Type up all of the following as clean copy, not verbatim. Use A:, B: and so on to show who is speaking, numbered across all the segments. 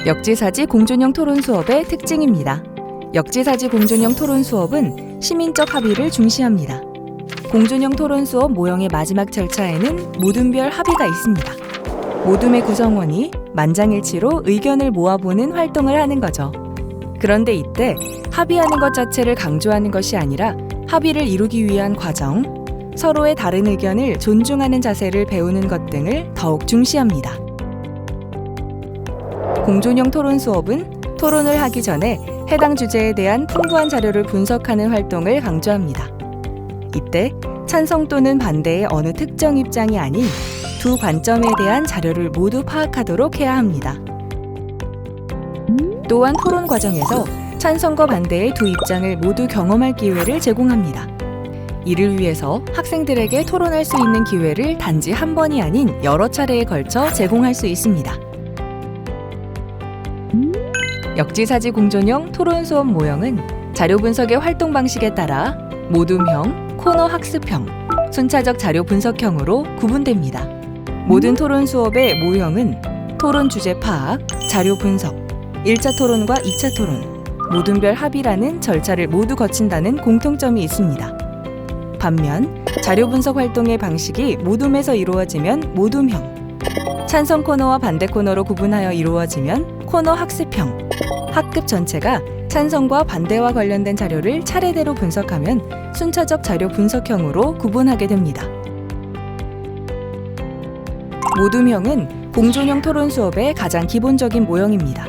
A: 역지사지 공존형 토론 수업의 특징입니다. 역지사지 공존형 토론 수업은 시민적 합의를 중시합니다. 공존형 토론 수업 모형의 마지막 절차에는 모둠별 합의가 있습니다. 모둠의 구성원이 만장일치로 의견을 모아보는 활동을 하는 거죠. 그런데 이때 합의하는 것 자체를 강조하는 것이 아니라 합의를 이루기 위한 과정, 서로의 다른 의견을 존중하는 자세를 배우는 것 등을 더욱 중시합니다. 공존형 토론 수업은 토론을 하기 전에 해당 주제에 대한 풍부한 자료를 분석하는 활동을 강조합니다. 이때 찬성 또는 반대의 어느 특정 입장이 아닌 두 관점에 대한 자료를 모두 파악하도록 해야 합니다. 또한 토론 과정에서 찬성과 반대의 두 입장을 모두 경험할 기회를 제공합니다. 이를 위해서 학생들에게 토론할 수 있는 기회를 단지 한 번이 아닌 여러 차례에 걸쳐 제공할 수 있습니다. 역지사지 공존형 토론 수업 모형은 자료 분석의 활동 방식에 따라 모둠형, 코너 학습형, 순차적 자료 분석형으로 구분됩니다. 모든 토론 수업의 모형은 토론 주제 파악, 자료 분석, 1차 토론과 2차 토론, 모둠별 합의라는 절차를 모두 거친다는 공통점이 있습니다. 반면 자료 분석 활동의 방식이 모둠에서 이루어지면 모둠형, 찬성 코너와 반대 코너로 구분하여 이루어지면 코너 학습형, 학급 전체가 찬성과 반대와 관련된 자료를 차례대로 분석하면 순차적 자료 분석형으로 구분하게 됩니다. 모둠형은 공존형 토론 수업의 가장 기본적인 모형입니다.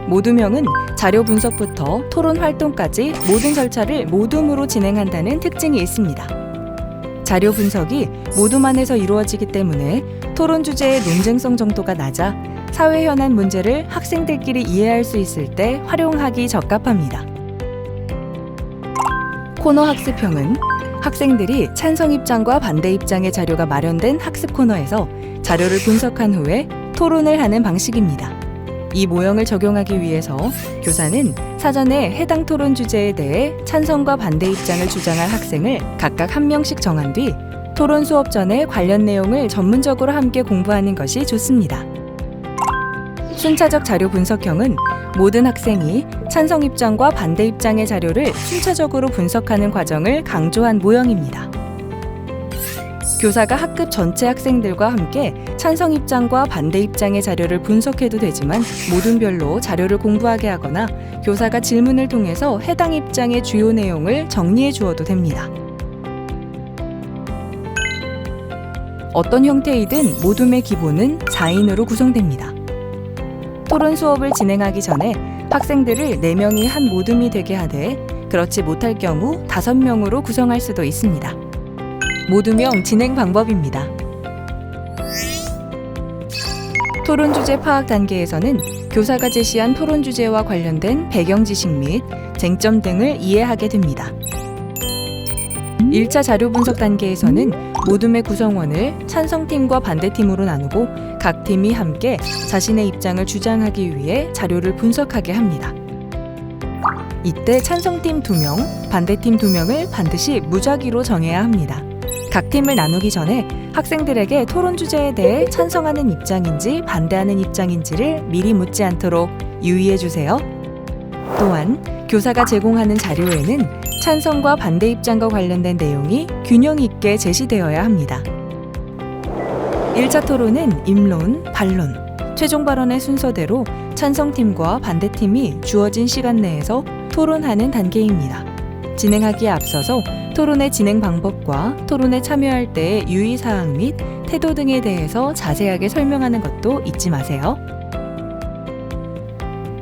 A: 모둠형은 자료 분석부터 토론 활동까지 모든 절차를 모둠으로 진행한다는 특징이 있습니다. 자료 분석이 모둠 안에서 이루어지기 때문에 토론 주제의 논쟁성 정도가 낮아 사회 현안 문제를 학생들끼리 이해할 수 있을 때 활용하기 적합합니다. 코너 학습형은 학생들이 찬성 입장과 반대 입장의 자료가 마련된 학습 코너에서 자료를 분석한 후에 토론을 하는 방식입니다. 이 모형을 적용하기 위해서 교사는 사전에 해당 토론 주제에 대해 찬성과 반대 입장을 주장할 학생을 각각 한 명씩 정한 뒤 토론 수업 전에 관련 내용을 전문적으로 함께 공부하는 것이 좋습니다. 순차적 자료 분석형은 모든 학생이 찬성 입장과 반대 입장의 자료를 순차적으로 분석하는 과정을 강조한 모형입니다. 교사가 학급 전체 학생들과 함께 찬성 입장과 반대 입장의 자료를 분석해도 되지만 모둠별로 자료를 공부하게 하거나 교사가 질문을 통해서 해당 입장의 주요 내용을 정리해 주어도 됩니다. 어떤 형태이든 모둠의 기본은 4인으로 구성됩니다. 토론 수업을 진행하기 전에 학생들을 4명이 한 모둠이 되게 하되 그렇지 못할 경우 5명으로 구성할 수도 있습니다. 모둠형 진행 방법입니다. 토론 주제 파악 단계에서는 교사가 제시한 토론 주제와 관련된 배경 지식 및 쟁점 등을 이해하게 됩니다. 1차 자료 분석 단계에서는 모둠의 구성원을 찬성팀과 반대팀으로 나누고 각 팀이 함께 자신의 입장을 주장하기 위해 자료를 분석하게 합니다. 이때 찬성팀 2명, 반대팀 2명을 반드시 무작위로 정해야 합니다. 각 팀을 나누기 전에 학생들에게 토론 주제에 대해 찬성하는 입장인지 반대하는 입장인지를 미리 묻지 않도록 유의해 주세요. 또한 교사가 제공하는 자료에는 찬성과 반대 입장과 관련된 내용이 균형 있게 제시되어야 합니다. 1차 토론은 입론, 반론, 최종 발언의 순서대로 찬성팀과 반대팀이 주어진 시간 내에서 토론하는 단계입니다. 진행하기에 앞서서 토론의 진행 방법과 토론에 참여할 때의 유의사항 및 태도 등에 대해서 자세하게 설명하는 것도 잊지 마세요.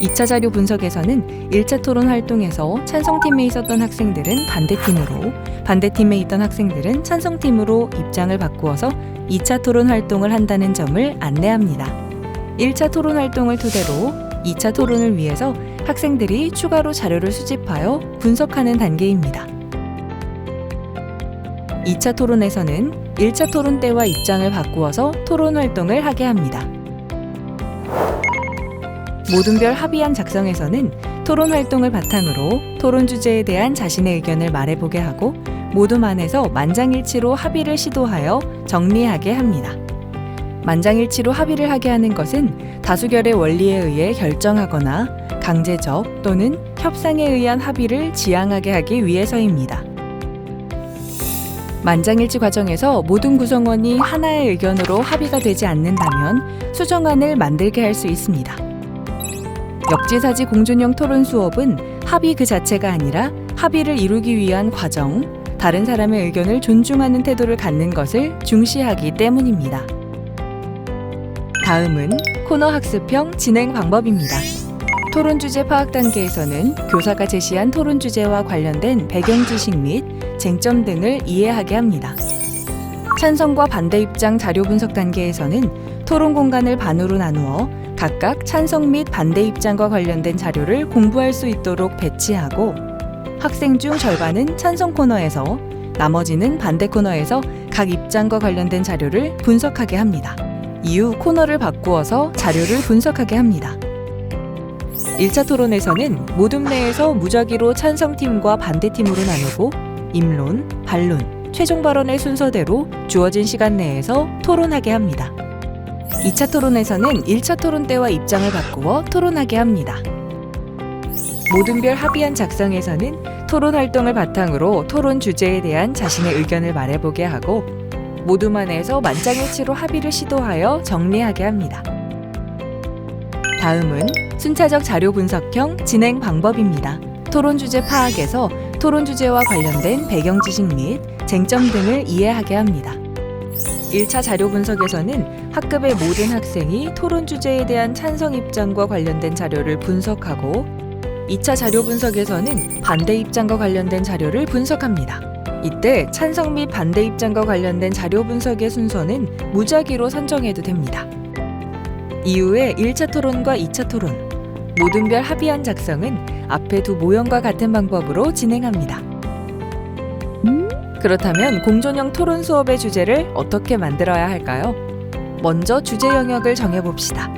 A: 2차 자료 분석에서는 1차 토론 활동에서 찬성팀에 있었던 학생들은 반대팀으로, 반대팀에 있던 학생들은 찬성팀으로 입장을 바꾸어서 2차 토론 활동을 한다는 점을 안내합니다. 1차 토론 활동을 토대로 2차 토론을 위해서 학생들이 추가로 자료를 수집하여 분석하는 단계입니다. 2차 토론에서는 1차 토론 때와 입장을 바꾸어서 토론 활동을 하게 합니다. 모둠별 합의안 작성에서는 토론 활동을 바탕으로 토론 주제에 대한 자신의 의견을 말해보게 하고 모둠 안에서 만장일치로 합의를 시도하여 정리하게 합니다. 만장일치로 합의를 하게 하는 것은 다수결의 원리에 의해 결정하거나 강제적 또는 협상에 의한 합의를 지향하게 하기 위해서입니다. 만장일치 과정에서 모든 구성원이 하나의 의견으로 합의가 되지 않는다면 수정안을 만들게 할 수 있습니다. 역지사지 공존형 토론 수업은 합의 그 자체가 아니라 합의를 이루기 위한 과정, 다른 사람의 의견을 존중하는 태도를 갖는 것을 중시하기 때문입니다. 다음은 코너 학습형 진행 방법입니다. 토론 주제 파악 단계에서는 교사가 제시한 토론 주제와 관련된 배경 지식 및 쟁점 등을 이해하게 합니다. 찬성과 반대 입장 자료 분석 단계에서는 토론 공간을 반으로 나누어 각각 찬성 및 반대 입장과 관련된 자료를 공부할 수 있도록 배치하고 학생 중 절반은 찬성 코너에서 나머지는 반대 코너에서 각 입장과 관련된 자료를 분석하게 합니다. 이후 코너를 바꾸어서 자료를 분석하게 합니다. 1차 토론에서는 모둠 내에서 무작위로 찬성팀과 반대팀으로 나누고 임론, 반론, 최종 발언의 순서대로 주어진 시간 내에서 토론하게 합니다. 2차 토론에서는 1차 토론 때와 입장을 바꾸어 토론하게 합니다. 모둠별 합의안 작성에서는 토론 활동을 바탕으로 토론 주제에 대한 자신의 의견을 말해보게 하고 모둠 안에서 만장일치로 합의를 시도하여 정리하게 합니다. 다음은 순차적 자료 분석형 진행 방법입니다. 토론 주제 파악에서 토론 주제와 관련된 배경 지식 및 쟁점 등을 이해하게 합니다. 1차 자료 분석에서는 학급의 모든 학생이 토론 주제에 대한 찬성 입장과 관련된 자료를 분석하고 2차 자료 분석에서는 반대 입장과 관련된 자료를 분석합니다. 이때 찬성 및 반대 입장과 관련된 자료 분석의 순서는 무작위로 선정해도 됩니다. 이후에 1차 토론과 2차 토론, 모둠별 합의안 작성은 앞의 두 모형과 같은 방법으로 진행합니다. 그렇다면 공존형 토론 수업의 주제를 어떻게 만들어야 할까요? 먼저 주제 영역을 정해봅시다.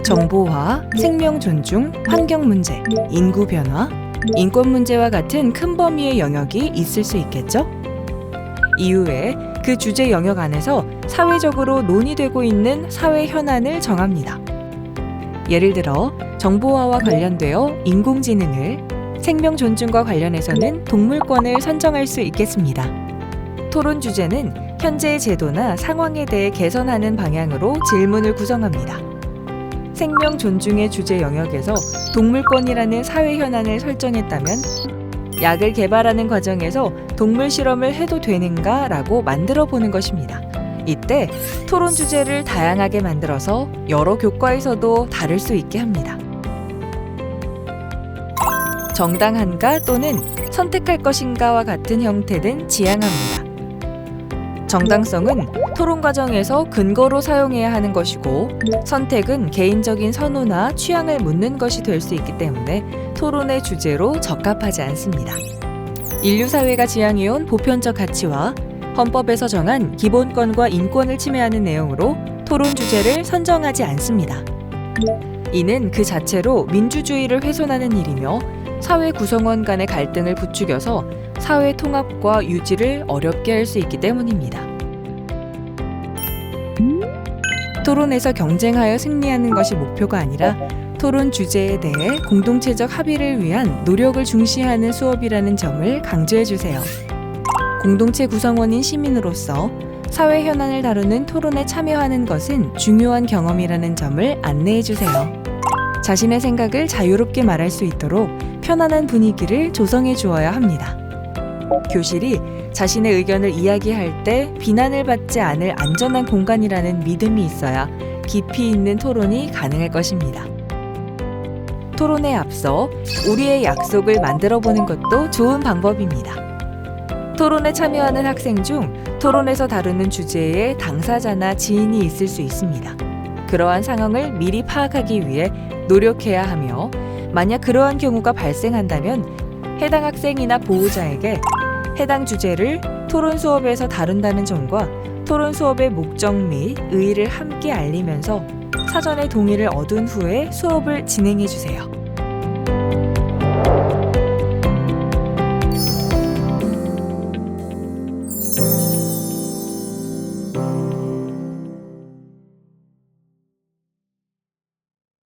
A: 정보화, 생명 존중, 환경 문제, 인구 변화, 인권 문제와 같은 큰 범위의 영역이 있을 수 있겠죠? 이후에 그 주제 영역 안에서 사회적으로 논의되고 있는 사회 현안을 정합니다. 예를 들어 정보화와 관련되어 인공지능을, 생명 존중과 관련해서는 동물권을 선정할 수 있겠습니다. 토론 주제는 현재의 제도나 상황에 대해 개선하는 방향으로 질문을 구성합니다. 생명 존중의 주제 영역에서 동물권이라는 사회 현안을 설정했다면 약을 개발하는 과정에서 동물 실험을 해도 되는가 라고 만들어 보는 것입니다. 이때 토론 주제를 다양하게 만들어서 여러 교과에서도 다룰 수 있게 합니다. 정당한가 또는 선택할 것인가와 같은 형태는 지향합니다. 정당성은 토론 과정에서 근거로 사용해야 하는 것이고 선택은 개인적인 선호나 취향을 묻는 것이 될 수 있기 때문에 토론의 주제로 적합하지 않습니다. 인류 사회가 지향해온 보편적 가치와 헌법에서 정한 기본권과 인권을 침해하는 내용으로 토론 주제를 선정하지 않습니다. 이는 그 자체로 민주주의를 훼손하는 일이며 사회 구성원 간의 갈등을 부추겨서 사회 통합과 유지를 어렵게 할 수 있기 때문입니다. 토론에서 경쟁하여 승리하는 것이 목표가 아니라 토론 주제에 대해 공동체적 합의를 위한 노력을 중시하는 수업이라는 점을 강조해 주세요. 공동체 구성원인 시민으로서 사회 현안을 다루는 토론에 참여하는 것은 중요한 경험이라는 점을 안내해 주세요. 자신의 생각을 자유롭게 말할 수 있도록 편안한 분위기를 조성해 주어야 합니다. 교실이 자신의 의견을 이야기할 때 비난을 받지 않을 안전한 공간이라는 믿음이 있어야 깊이 있는 토론이 가능할 것입니다. 토론에 앞서 우리의 약속을 만들어 보는 것도 좋은 방법입니다. 토론에 참여하는 학생 중 토론에서 다루는 주제에 당사자나 지인이 있을 수 있습니다. 그러한 상황을 미리 파악하기 위해 노력해야 하며 만약 그러한 경우가 발생한다면 해당 학생이나 보호자에게 해당 주제를 토론 수업에서 다룬다는 점과 토론 수업의 목적 및 의의를 함께 알리면서 사전에 동의를 얻은 후에 수업을 진행해 주세요.